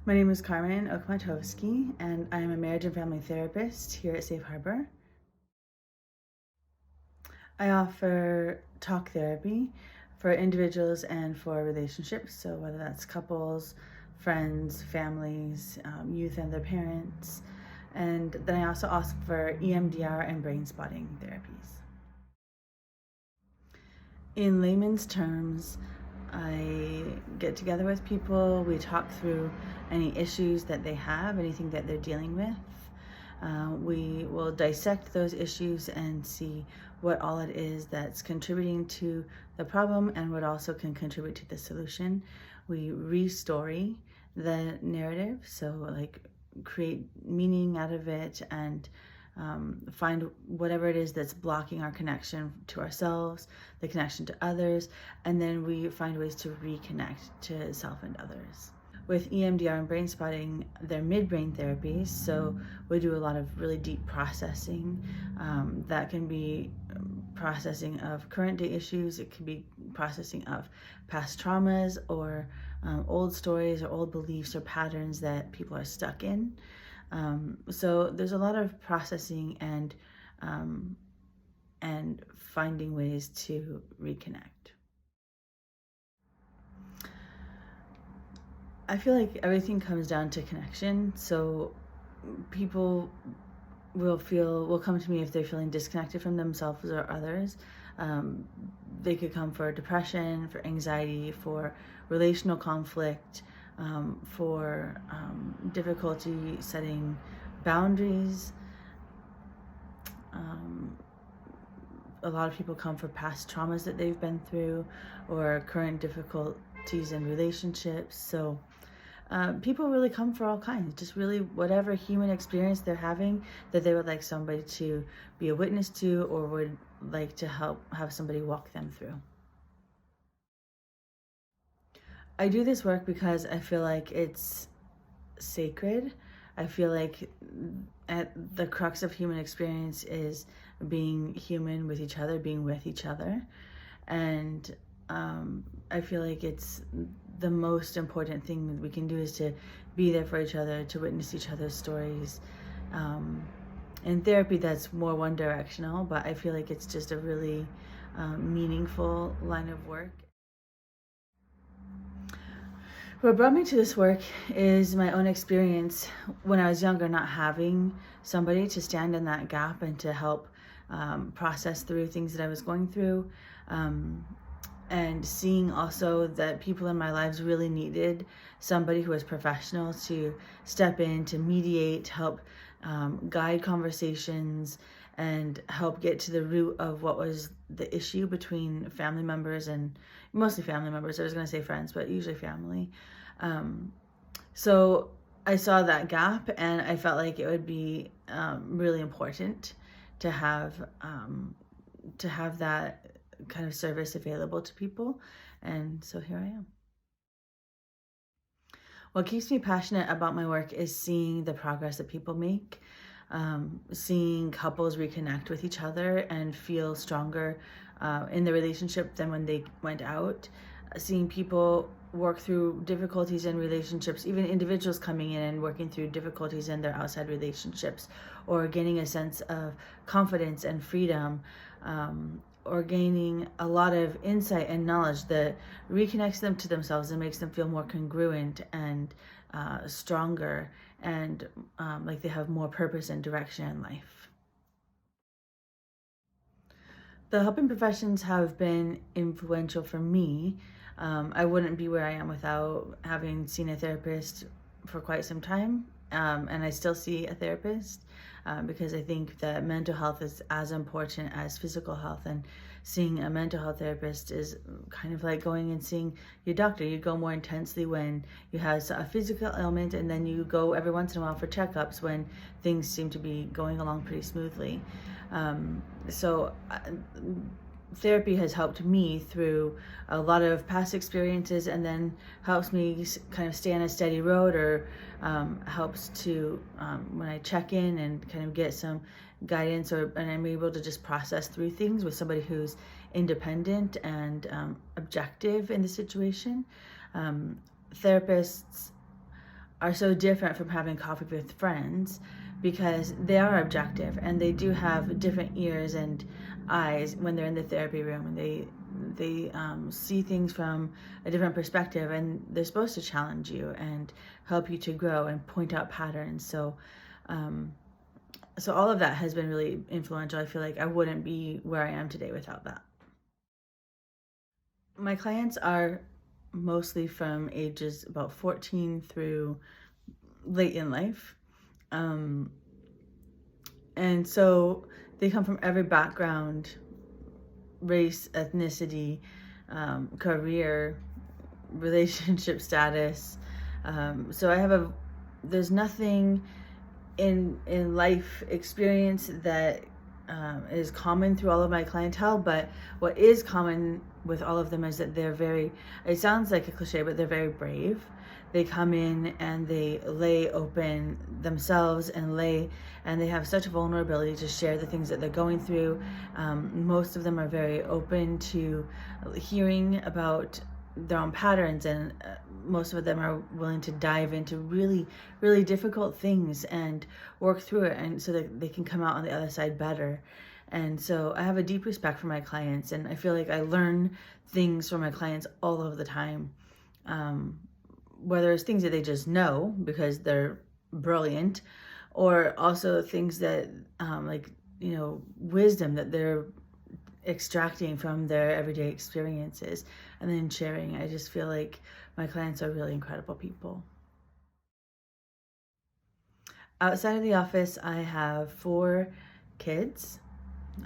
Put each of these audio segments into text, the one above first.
My name is Carmen Okhmatovski, and I am a marriage and family therapist here at Safe Harbor. I offer talk therapy for individuals and for relationships, so whether that's couples, friends, families, youth and their parents. And then I also offer EMDR and brain spotting therapies. In layman's terms, I get together with people, we talk through any issues that they have, anything that they're dealing with. We will dissect those issues and see what all it is that's contributing to the problem and what also can contribute to the solution. We re-story the narrative, so like create meaning out of it and find whatever it is that's blocking our connection to ourselves, the connection to others, and then we find ways to reconnect to self and others. With EMDR and brain spotting, they're midbrain therapies, so we do a lot of really deep processing. That can be processing of current day issues, it can be processing of past traumas or old stories or old beliefs or patterns that people are stuck in. So there's a lot of processing and finding ways to reconnect. I feel like everything comes down to connection. So people will come to me if they're feeling disconnected from themselves or others. They could come for depression, for anxiety, for relational conflict, for difficulty setting boundaries. A lot of people come for past traumas that they've been through or current difficulties in relationships. So people really come for all kinds, just really whatever human experience they're having that they would like somebody to be a witness to or would like to help have somebody walk them through. I do this work because I feel like it's sacred. I feel like at the crux of human experience is being human with each other, being with each other. And I feel like it's the most important thing that we can do is to be there for each other, to witness each other's stories. In therapy, that's more one directional, but I feel like it's just a really meaningful line of work. What brought me to this work is my own experience when I was younger, not having somebody to stand in that gap and to help process through things that I was going through. And seeing also that people in my lives really needed somebody who was professional to step in, to mediate, help guide conversations, and help get to the root of what was the issue between family members, and mostly family members. I was going to say friends, but usually family. So I saw that gap, and I felt like it would be really important to have that kind of service available to people. And so here I am. What keeps me passionate about my work is seeing the progress that people make, seeing couples reconnect with each other and feel stronger in the relationship than when they went out, seeing people work through difficulties in relationships, even individuals coming in and working through difficulties in their outside relationships, or gaining a sense of confidence and freedom, or gaining a lot of insight and knowledge that reconnects them to themselves and makes them feel more congruent and stronger and like they have more purpose and direction in life. The helping professions have been influential for me. I wouldn't be where I am without having seen a therapist for quite some time. And I still see a therapist because I think that mental health is as important as physical health, and seeing a mental health therapist is kind of like going and seeing your doctor. You go more intensely when you have a physical ailment, and then you go every once in a while for checkups when things seem to be going along pretty smoothly. Therapy has helped me through a lot of past experiences, and then helps me kind of stay on a steady road, or helps to when I check in and kind of get some guidance, and I'm able to just process through things with somebody who's independent and objective in the situation. Therapists are so different from having coffee with friends, because they are objective and they do have different ears and eyes when they're in the therapy room, and they see things from a different perspective, and they're supposed to challenge you and help you to grow and point out patterns. So all of that has been really influential. I feel like I wouldn't be where I am today without that. My clients are mostly from ages about 14 through late in life. And so they come from every background, race, ethnicity, career, relationship status. So there's nothing in life experience that is common through all of my clientele, but what is common with all of them is that they're very, it sounds like a cliche, but they're very brave. They come in and they lay open themselves and they have such vulnerability to share the things that they're going through. Most of them are very open to hearing about their own patterns, and most of them are willing to dive into really, really difficult things and work through it, and so that they can come out on the other side better. And so I have a deep respect for my clients, and I feel like I learn things from my clients all of the time. Whether it's things that they just know because they're brilliant, or also things that wisdom that they're extracting from their everyday experiences and then sharing. I just feel like my clients are really incredible people. Outside of the office, I have 4 kids.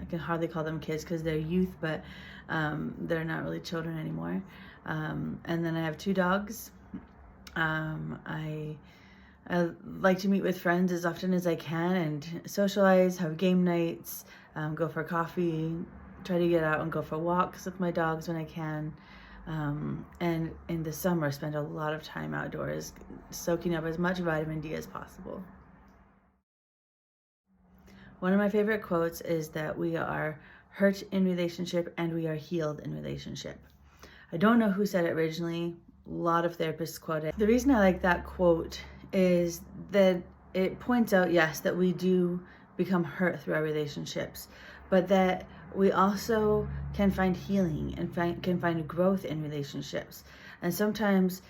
I can hardly call them kids because they're youth, but they're not really children anymore. And then I have 2 dogs. I like to meet with friends as often as I can and socialize, have game nights, go for coffee, try to get out and go for walks with my dogs when I can. And in the summer, spend a lot of time outdoors, soaking up as much vitamin D as possible. One of my favorite quotes is that we are hurt in relationship and we are healed in relationship. I don't know who said it originally. A lot of therapists quote it. The reason I like that quote is that it points out, yes, that we do become hurt through our relationships, but that we also can find healing and can find growth in relationships. And sometimes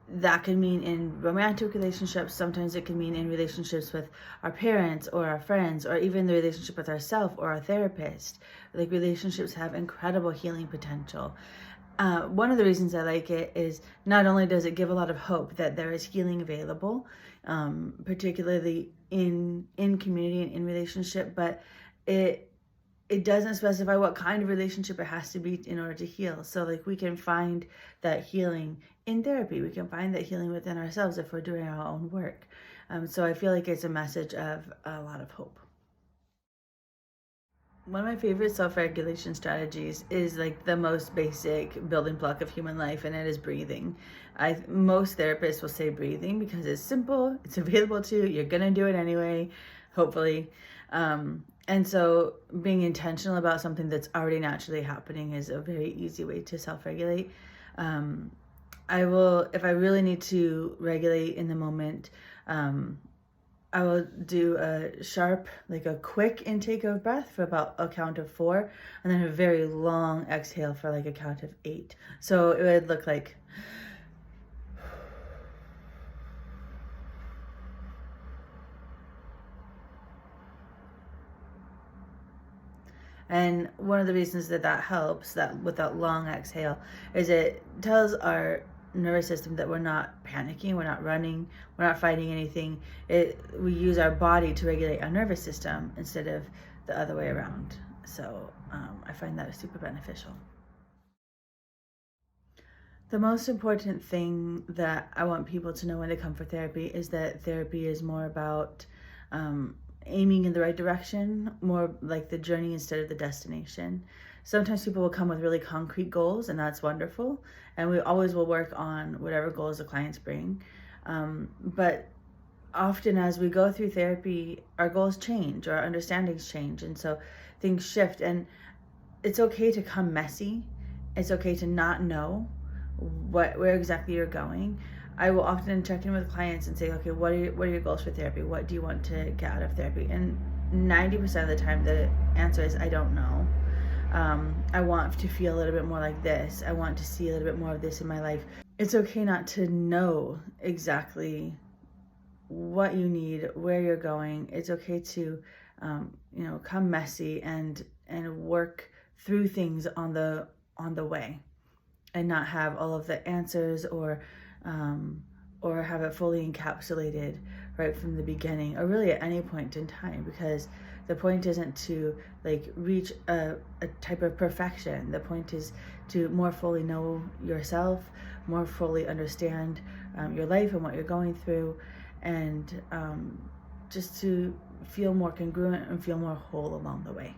that can mean in romantic relationships, sometimes it can mean in relationships with our parents or our friends, or even the relationship with ourselves or our therapist. Like, relationships have incredible healing potential. One of the reasons I like it is not only does it give a lot of hope that there is healing available, particularly in community and in relationship, but it doesn't specify what kind of relationship it has to be in order to heal. So like, we can find that healing in therapy. We can find that healing within ourselves if we're doing our own work. So I feel like it's a message of a lot of hope. One of my favorite self-regulation strategies is like the most basic building block of human life, and it is breathing. Most therapists will say breathing because it's simple, it's available to you, you're gonna do it anyway, hopefully. And so being intentional about something that's already naturally happening is a very easy way to self-regulate. If I really need to regulate in the moment, I will do a sharp, like a quick intake of breath for about a count of 4, and then a very long exhale for like a count of 8. So it would look like, and one of the reasons that helps, that with that long exhale, is it tells our nervous system that we're not panicking, we're not running, we're not fighting anything. We use our body to regulate our nervous system instead of the other way around. So I find that super beneficial. The most important thing that I want people to know when they come for therapy is that therapy is more about aiming in the right direction, more like the journey instead of the destination. Sometimes people will come with really concrete goals, and that's wonderful. And we always will work on whatever goals the clients bring. But often as we go through therapy, our goals change, or our understandings change. And so things shift, and it's okay to come messy. It's okay to not know where exactly you're going. I will often check in with clients and say, okay, what are your goals for therapy? What do you want to get out of therapy? And 90% of the time the answer is, I don't know. I want to feel a little bit more like this. I want to see a little bit more of this in my life. It's okay not to know exactly what you need, where you're going. It's okay to, come messy and work through things on the way, and not have all of the answers or have it fully encapsulated right from the beginning, or really at any point in time, because the point isn't to reach a type of perfection. The point is to more fully know yourself, more fully understand your life and what you're going through, and just to feel more congruent and feel more whole along the way.